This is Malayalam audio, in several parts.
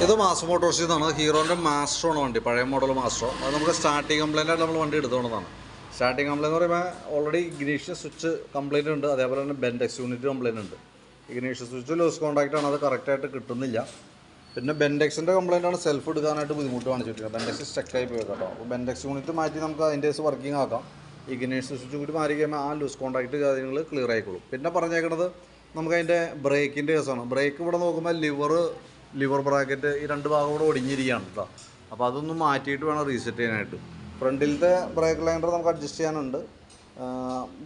ഇത് മാസ് മോട്ടോഴ്സിൽ നിന്നാണ്. ഹീറോൻ്റെ മാസ്ട്രോ ആണ് വണ്ടി, പഴയ മോഡൽ മാസ്ട്രോ. അത് നമുക്ക് സ്റ്റാർട്ടിങ് കംപ്ലൈൻ്റ് ആയിട്ട് നമ്മൾ വണ്ടി എടുത്തുകൊണ്ടതാണ്. സ്റ്റാർട്ടിങ് കംപ്ലൈൻറ്റ് എന്ന് പറയുമ്പോൾ ഓൾറെഡി ഇഗ്നീഷ്യസ് സ്വിച്ച് കംപ്ലൈൻറ്റ് ഉണ്ട്, അതേപോലെ തന്നെ ബെൻഡെക്സ് യൂണിറ്റ് കംപ്ലൈൻറ്റ് ഉണ്ട്. ഇഗ്നീഷ്യസ് സ്വിച്ച് ലൂസ് കോൺടാക്റ്റ് ആണ്, അത് കറക്റ്റായിട്ട് കിട്ടുന്നില്ല. പിന്നെ ബെൻഡെക്സിൻ്റെ കംപ്ലൈൻ്റ് ആണ് സെൽഫ് എടുക്കാനായിട്ട് ബുദ്ധിമുട്ട് കാണിച്ചിട്ടില്ല. ബെൻഡെക്സ് സ്റ്റക്കായി പോയി കേട്ടോ. അപ്പോൾ ബെൻഡെക്സ് യൂണിറ്റ് മാറ്റി നമുക്ക് അതിൻ്റെ വർക്കിംഗ് ആക്കാം. ഇഗ്നീഷ്യസ് സ്വിച്ച് കൂടി മാറി കഴിയുമ്പോൾ ആ ലൂസ് കോൺടാക്റ്റ് കാര്യങ്ങൾ ക്ലിയർ ആയിക്കോളും. പിന്നെ പറഞ്ഞേക്കുന്നത് നമുക്ക് അതിൻ്റെ ബ്രേക്കിൻ്റെ കേസാണ്. ബ്രേക്ക് ഇവിടെ നോക്കുമ്പോൾ ലിവർ ബ്രാക്കറ്റ് ഈ രണ്ട് ഭാഗം കൂടെ ഒടിഞ്ഞിരിക്കുകയാണ് കേട്ടോ. അപ്പോൾ അതൊന്ന് മാറ്റിയിട്ട് വേണം റീസെറ്റ് ചെയ്യാനായിട്ട്. ഫ്രണ്ടിലത്തെ ബ്രേക്ക് ലൈനർ നമുക്ക് അഡ്ജസ്റ്റ് ചെയ്യാനുണ്ട്.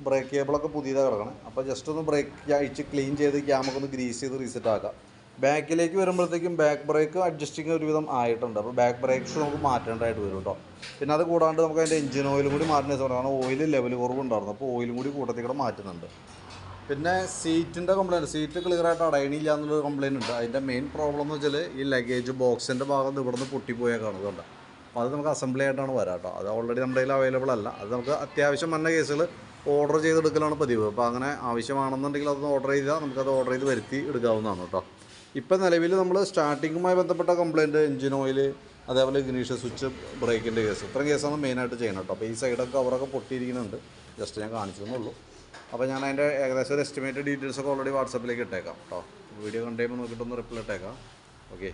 ബ്രേക്ക് കേബിളൊക്കെ പുതിയതാണ് കിടക്കണം. അപ്പോൾ ജസ്റ്റ് ഒന്ന് ബ്രേക്ക് അഴിച്ച് ക്ലീൻ ചെയ്ത് ക്യാമൊക്കെ ഒന്ന് ഗ്രീസ് ചെയ്ത് റീസെറ്റ് ആക്കാം. ബാക്കിലേക്ക് വരുമ്പോഴത്തേക്കും ബാക്ക് ബ്രേക്ക് അഡ്ജസ്റ്റിങ് ഒരുവിധം ആയിട്ടുണ്ട്. അപ്പോൾ ബാക്ക് ബ്രേക്സ് നമുക്ക് മാറ്റേണ്ടതായിട്ട് വരും കേട്ടോ. പിന്നെ അത് കൂടാണ്ട് നമുക്ക് അതിൻ്റെ എഞ്ചിൻ ഓയിലും കൂടി മാറ്റുന്ന സമയം, കാരണം ഓയിൽ ലെവൽ കുറവുണ്ടായിരുന്നു. അപ്പോൾ ഓയിലും കൂടി കൂട്ടത്തിൽ കൂടെ മാറ്റുന്നുണ്ട്. പിന്നെ സീറ്റിൻ്റെ കംപ്ലയിൻറ്റ്, സീറ്റ് ക്ലിയറായിട്ട് അടയണില്ല എന്നുള്ളൊരു കംപ്ലയിൻറ്റ് ഉണ്ട്. അതിൻ്റെ മെയിൻ പ്രോബ്ലം എന്ന് വെച്ചാൽ ഈ ലഗേജ് ബോക്സിൻ്റെ ഭാഗം ഇവിടുന്ന് പൊട്ടിപ്പോയേക്കാണ്. അതുകൊണ്ട് അപ്പോൾ അത് നമുക്ക് അസംബ്ലി ആയിട്ടാണ് വരാം കേട്ടോ. അത് ഓൾറെഡി നമ്മുടെ കയ്യിൽ അവൈലബിൾ അല്ല. അത് നമുക്ക് അത്യാവശ്യം വന്ന കേസുകൾ ഓർഡർ ചെയ്തെടുക്കലാണ് പതിവ്. അപ്പോൾ അങ്ങനെ ആവശ്യമാണെന്നുണ്ടെങ്കിൽ അതൊന്ന് ഓർഡർ ചെയ്താൽ നമുക്കത് ഓർഡർ ചെയ്ത് വരുത്തി എടുക്കാവുന്നതാണ് കേട്ടോ. ഇപ്പം നിലവിൽ നമ്മൾ സ്റ്റാർട്ടിങ്ങുമായി ബന്ധപ്പെട്ട കംപ്ലയിൻറ്റ്, എഞ്ചിൻ ഓയിൽ, അതേപോലെ ഇഗ്നീഷ്യസ് സ്വിച്ച്, ബ്രേക്കിൻ്റെ കേസ്, ഇത്രയും കേസാണ് മെയിനായിട്ട് ചെയ്യണം കേട്ടോ. അപ്പോൾ ഈ സൈഡൊക്കെ കവറൊക്കെ പൊട്ടിയിരിക്കുന്നുണ്ട്, ജസ്റ്റ് ഞാൻ കാണിച്ചതെന്നുള്ളൂ. അപ്പോൾ ഞാൻ അതിൻ്റെ ഏകദേശം ഒരു എസ്റ്റിമേറ്റഡ് ഡീറ്റെയിൽസൊക്കെ ഓൾറെഡി വാട്സപ്പിലേക്ക് ഇട്ടേക്കാം കേട്ടോ. വീഡിയോ കണ്ടു കഴിയുമ്പോൾ നോക്കിയിട്ടൊന്ന് റിപ്ലൈ ഇട്ടേക്കാം. ഓക്കെ.